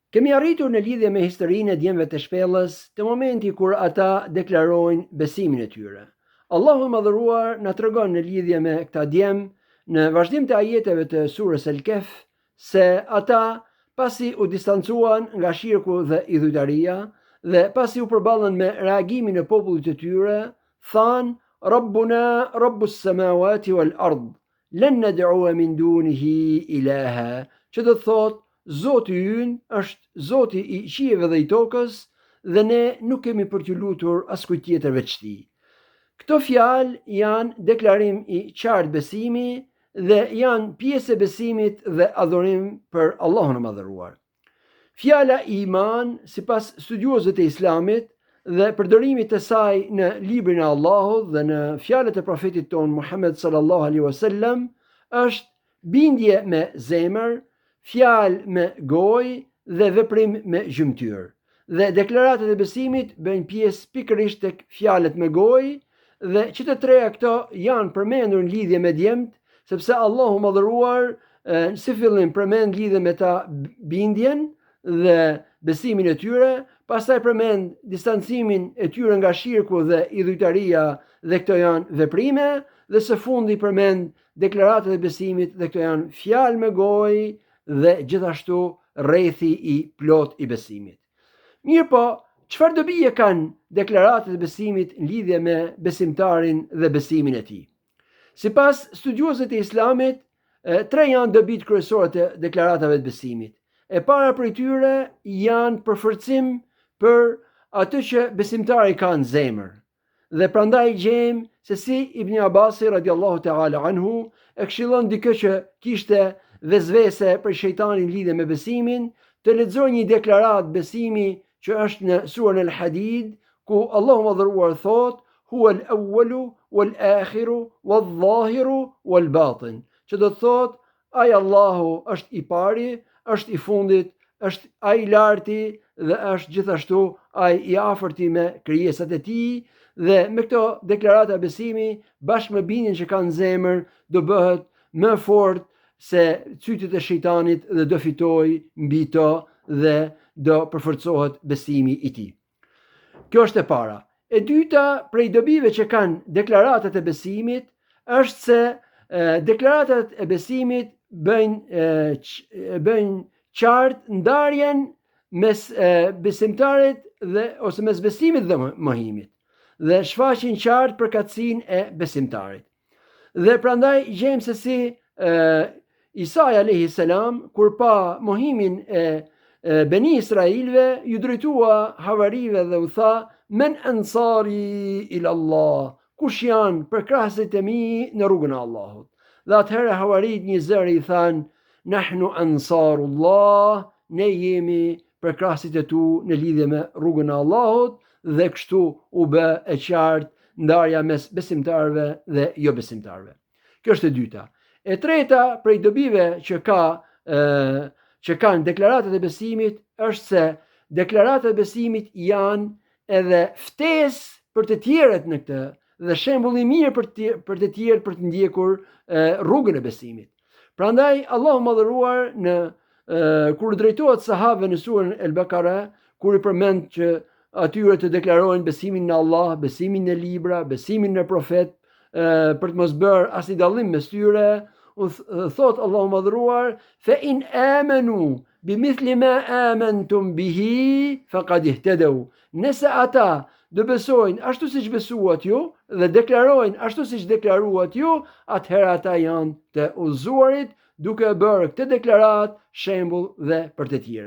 Kemi arritur në lidhje me historinë e djemve të shpellës të momenti kur ata deklarojnë besimin e tyre. Allahu i Madhëruar na tregon në lidhje me këta djem në vazhdim të ajeteve të surës El-Kehf se ata pasi u distancuan nga shirku dhe idhujtaria dhe pasi u përballën me reagimin e popullit të tyre, thanë Rabbuna Rabbus samawati wal ard, lan nad'u min dunihi ilaha, që do të thotë Zoti ynë është Zoti i qiejve dhe i tokës dhe ne nuk kemi për t'ju lutur askujt tjetër veç tij. Këto fjalë janë deklarim i qartë besimi dhe janë pjesë e besimit dhe adhurim për Allahun e Madhëruar. Fjala iman, sipas studiozëve të Islamit dhe përdorimit të saj në librin e Allahut dhe në fjalët e profetit ton Muhammed sallallahu alaihi wasallam, është bindje me zemër, fjalë me gojë dhe veprim me gjymtyr. Dhe deklaratat e besimit bëjnë pjesë pikërisht tek fjalët me gojë dhe që të treja këto janë përmendur në lidhje me djemt, sepse Allahu Madhëruar si fillim përmend lidhje me ta bindjen dhe besimin e tyre, pastaj përmend distancimin e tyre nga shirku dhe idhujtaria dhe këto janë veprime, dhe së fundi përmend deklaratat e besimit dhe këto janë fjalë me gojë dhe gjithashtu rrethi i plot i besimit. Mirë po, çfarë dobije kanë deklaratat e besimit në lidhje me besimtarin dhe besimin e tij? Sipas studiozëve të Islamit, tre janë dobit kryesore të deklaratave të besimit. E para prej tyre janë përforcim për atë që besimtari ka në zemër. Dhe prandaj gjejmë se si Ibn Abasi radiallahu ta'ala anhu e këshillon dikë që kishte vezvese për shejtanin lidhje me besimin, të lexojë një deklarat besimi që është në surën Al-Hadid, ku Allahu Madhëruar thot huwa al-awwalu wal-akhiru wal-zahiru wal-batin, që do të thot ai Allahu është i pari, është i fundit, është ai i larti dhe është gjithashtu ai i afërti me krijesat e tij. Dhe me këto deklarata besimi bashkë me bindjen që ka në zemër do bëhet më fort se cytet e shejtanit dhe do fitoj mbi to dhe do përforcohet besimi i tij. Kjo është e para. E dyta prej dobive që kanë deklaratat e besimit është se deklaratat e besimit bëjnë qartë ndarjen mes besimtarit ose mes besimit dhe mohimit dhe shfaqin qartë përkatësinë e besimtarit. Dhe prandaj gjejmë se si Isa alayhi salam kur pa mohimin e Beni Israilve ju drejtua havarive dhe u tha men ansari ila Allah, kush janë përkrahësit e mi në rrugën e Allahut. Dhe atëherë havarit një zëri i thanë nahnu ansarullah, ne jemi përkrahësit e tu në lidhje me rrugën e Allahut, dhe kështu u bë e qartë ndarja mes besimtarëve dhe jo besimtarëve. Kjo është e dyta. E treta prej dobive që kanë deklaratat e besimit është se deklaratat e besimit janë edhe ftesë për të tjerët në këtë dhe shembull i mirë për të tjerët për të ndjekur rrugën e besimit. Prandaj Allahu Madhëruar kur drejtohet sahabëve në surën El-Bakara, kur i përmend që atyre të deklarojnë besimin në Allah, besimin në libra, besimin në profet, për të mos bërë asnjë dallim mes tyre, thot Allahu Madhëruar fa in amanu bimithli ma amantum bihi faqad ihtadaw. Nëse ata do besojnë ashtu siç besuat ju dhe deklarojnë ashtu siç deklaruat ju, atëherë ata janë të udhëzuarit duke bërë këtë deklarat shembull dhe për të tjerë.